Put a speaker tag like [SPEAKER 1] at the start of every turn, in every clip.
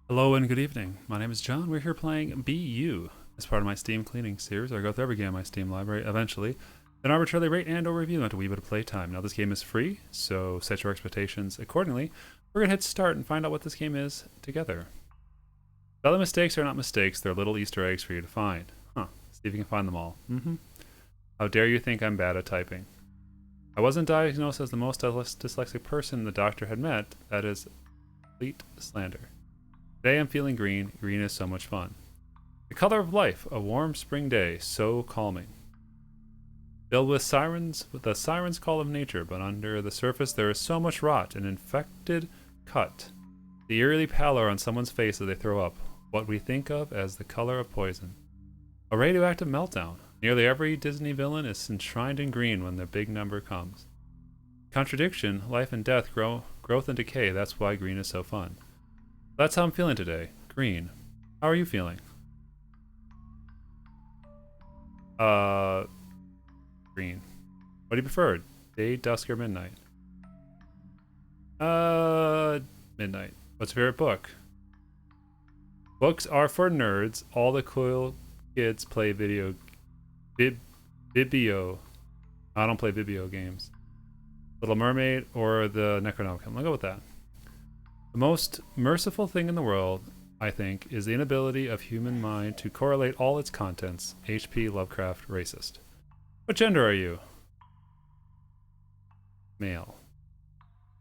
[SPEAKER 1] Hello and good evening. My name is John. We're here playing BU as part of my Steam cleaning series. I go through every game in my Steam library eventually, then arbitrarily rate and or review them at a wee bit of playtime. Now this game is free, so set your expectations accordingly. We're gonna hit start and find out what this game is together. Spelling mistakes are not mistakes, they're little Easter eggs for you to find. Huh. See if you can find them all. How dare you think I'm bad at typing? I wasn't diagnosed as the most dyslexic person the doctor had met. That is complete slander. Today I'm feeling green. Green is so much fun. The color of life, a warm spring day, so calming. Filled with sirens, with the siren's call of nature, but under the surface there is so much rot, an infected cut. The eerily pallor on someone's face as they throw up, what we think of as the color of poison. A radioactive meltdown. Nearly every Disney villain is enshrined in green when the big number comes. Contradiction, life and death, growth and decay, that's why green is so fun. That's how I'm feeling today. Green. How are you feeling? Green. What do you prefer? Day, dusk, or midnight? Midnight. What's your favorite book? Books are for nerds. All the cool kids play Vibio. I don't play Vibio games. Little Mermaid or the Necronomicon. I'll go with that. The most merciful thing in the world, I think, is the inability of human mind to correlate all its contents. H.P. Lovecraft, racist. What gender are you? Male.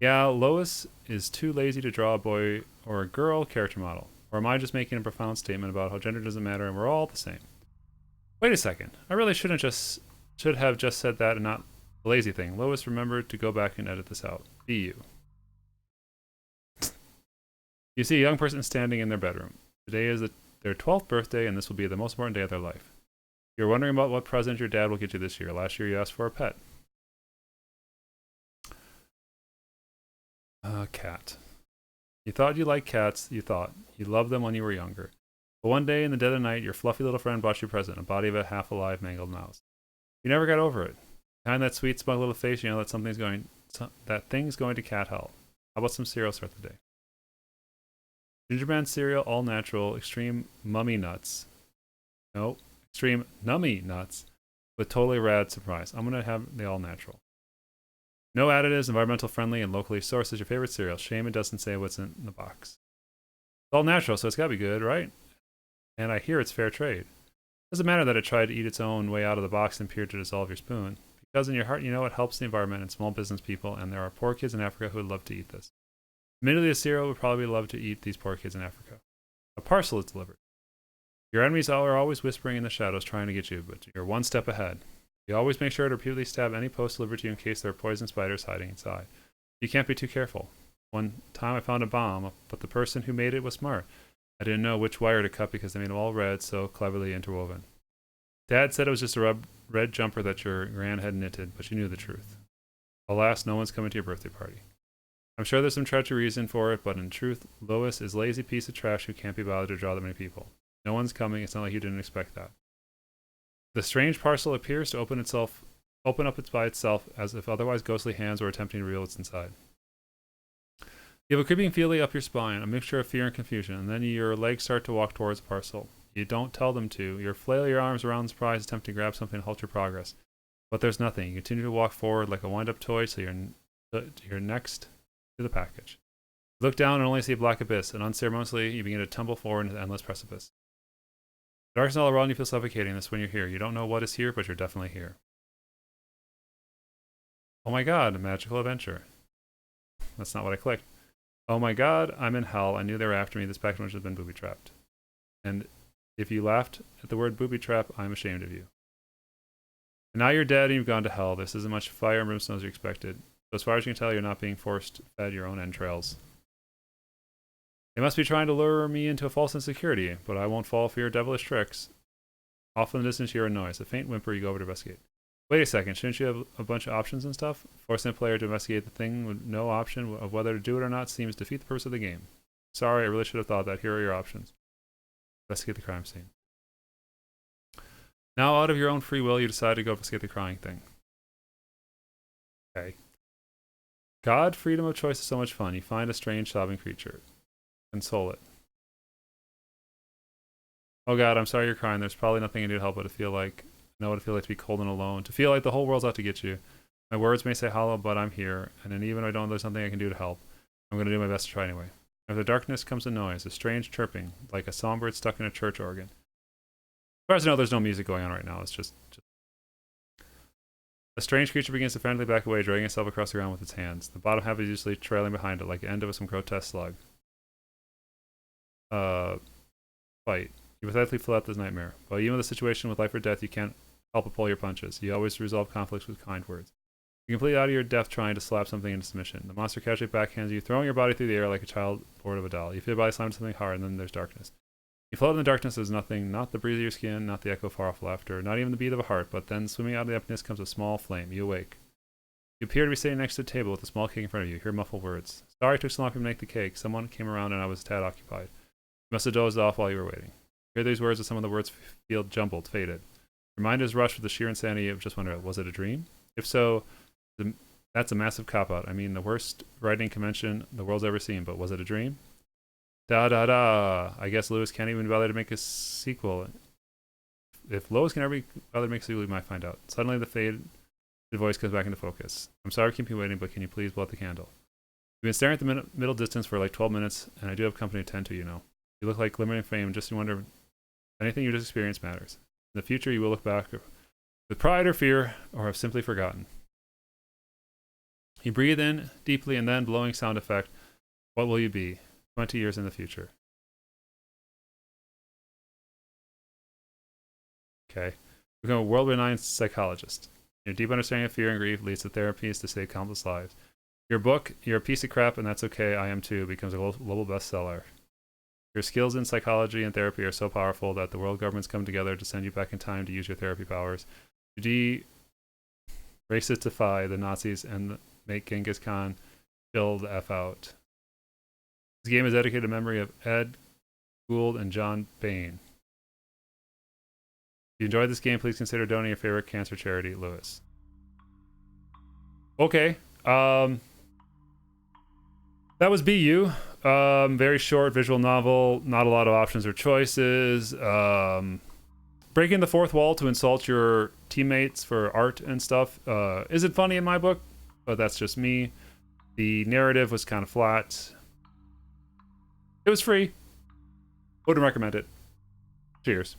[SPEAKER 1] Yeah, Lois is too lazy to draw a boy or a girl character model. Or am I just making a profound statement about how gender doesn't matter and we're all the same? Wait a second. I really should have just said that and not the lazy thing. Lois, remember to go back and edit this out. Be you. You see a young person standing in their bedroom. Today is their 12th birthday, and this will be the most important day of their life. You're wondering about what present your dad will get you this year. Last year you asked for a pet. A cat. You thought you liked cats. You thought you loved them when you were younger. But one day in the dead of night, your fluffy little friend brought you a present, a body of a half-alive mangled mouse. You never got over it. Behind that sweet, smug little face, you know that thing's going to cat hell. How about some cereal to start the day? Gingerman cereal, all natural, extreme mummy nuts. No, extreme nummy nuts with totally rad surprise. I'm gonna have the all natural. No additives, environmental friendly, and locally sourced is your favorite cereal. Shame it doesn't say what's in the box. It's all natural, so it's gotta be good, right? And I hear it's fair trade. Doesn't matter that it tried to eat its own way out of the box and appeared to dissolve your spoon. Because in your heart you know it helps the environment and small business people, and there are poor kids in Africa who would love to eat this. Admittedly, a cereal would probably love to eat these poor kids in Africa. A parcel is delivered. Your enemies are always whispering in the shadows trying to get you, but you're one step ahead. You always make sure to repeatedly stab any post delivered to you in case there are poison spiders hiding inside. You can't be too careful. One time I found a bomb, but the person who made it was smart. I didn't know which wire to cut because they made them all red, so cleverly interwoven. Dad said it was just a red jumper that your gran had knitted, but you knew the truth. Alas, no one's coming to your birthday party. I'm sure there's some treachery reason for it, but in truth, Lois is a lazy piece of trash who can't be bothered to draw that many people. No one's coming, it's not like you didn't expect that. The strange parcel appears to open up by itself as if otherwise ghostly hands were attempting to reveal what's inside. You have a creeping feeling up your spine, a mixture of fear and confusion, and then your legs start to walk towards the parcel. You don't tell them to. You flail your arms around in surprise, attempting to grab something to halt your progress. But there's nothing. You continue to walk forward like a wind-up toy till you're next to the package. You look down and only see a black abyss, and unceremoniously you begin to tumble forward into the endless precipice. The darkness all around you feels suffocating. That's when you're here. You don't know what is here, but you're definitely here. Oh my god, a magical adventure. That's not what I clicked. Oh my god, I'm in hell. I knew they were after me. This package must have been booby-trapped. And if you laughed at the word booby-trap, I'm ashamed of you. And now you're dead and you've gone to hell. This isn't much fire and brimstone as you expected. So as far as you can tell, you're not being force-fed your own entrails. They must be trying to lure me into a false insecurity, but I won't fall for your devilish tricks. Off in the distance, you hear a noise. A faint whimper, you go over to investigate. Wait a second, shouldn't you have a bunch of options and stuff? Forcing a player to investigate the thing with no option of whether to do it or not seems to defeat the purpose of the game. Sorry, I really should have thought that. Here are your options. Investigate the crime scene. Now, out of your own free will, you decide to go investigate the crying thing. Okay. God, freedom of choice is so much fun. You find a strange sobbing creature. Console it. Oh God, I'm sorry you're crying. There's probably nothing I can do to help but to feel like, know what it feels like to be cold and alone. To feel like the whole world's out to get you. My words may say hollow, but I'm here. And then even if I don't, there's something I can do to help. I'm going to do my best to try anyway. Out of the darkness comes a noise, a strange chirping, like a songbird stuck in a church organ. As far as I know, there's no music going on right now. It's just... A strange creature begins to frantically back away, dragging itself across the ground with its hands. The bottom half is usually trailing behind it, like the end of some grotesque slug. Fight. You pathetically fill out this nightmare. But even with a situation with life or death, you can't help but pull your punches. You always resolve conflicts with kind words. You complete out of your depth trying to slap something into submission. The monster casually backhands you, throwing your body through the air like a child bored of a doll. You feel your body slam into something hard, and then there's darkness. You float in the darkness, there's nothing, not the breeze of your skin, not the echo of far-off laughter, not even the beat of a heart, but then swimming out of the emptiness comes a small flame. You awake. You appear to be sitting next to a table with a small cake in front of you. You hear muffled words. Sorry it took so long for me to make the cake. Someone came around and I was a tad occupied. You must have dozed off while you were waiting. You hear these words as some of the words feel jumbled, faded. Your mind is rushed with the sheer insanity of just wondering, was it a dream? If so, that's a massive cop-out. I mean, the worst writing convention the world's ever seen, but was it a dream? Da-da-da. I guess Lewis can't even bother to make a sequel. If Lois can ever be bothered to make a sequel, we might find out. Suddenly, the voice comes back into focus. I'm sorry to keep you waiting, but can you please blow out the candle? You've been staring at the middle distance for like 12 minutes, and I do have company to tend to, you know. You look like glimmering fame, and just wonder if anything you just experienced matters. In the future, you will look back with pride or fear, or have simply forgotten. You breathe in deeply, and then, blowing sound effect, what will you be 20 years in the future? Okay. Become a world-renowned psychologist. Your deep understanding of fear and grief leads to therapies to save countless lives. Your book, You're a Piece of Crap and That's Okay, I Am Too, becomes a global bestseller. Your skills in psychology and therapy are so powerful that the world governments come together to send you back in time to use your therapy powers to racistify the Nazis and make Genghis Khan chill the F out. This game is dedicated to memory of Ed Gould and John Bain. If you enjoyed this game, please consider donating your favorite cancer charity, Lewis. Okay. That was BU. Very short visual novel, not a lot of options or choices. Breaking the fourth wall to insult your teammates for art and stuff isn't funny in my book, but that's just me. The narrative was kind of flat. It was free. Wouldn't recommend it. Cheers.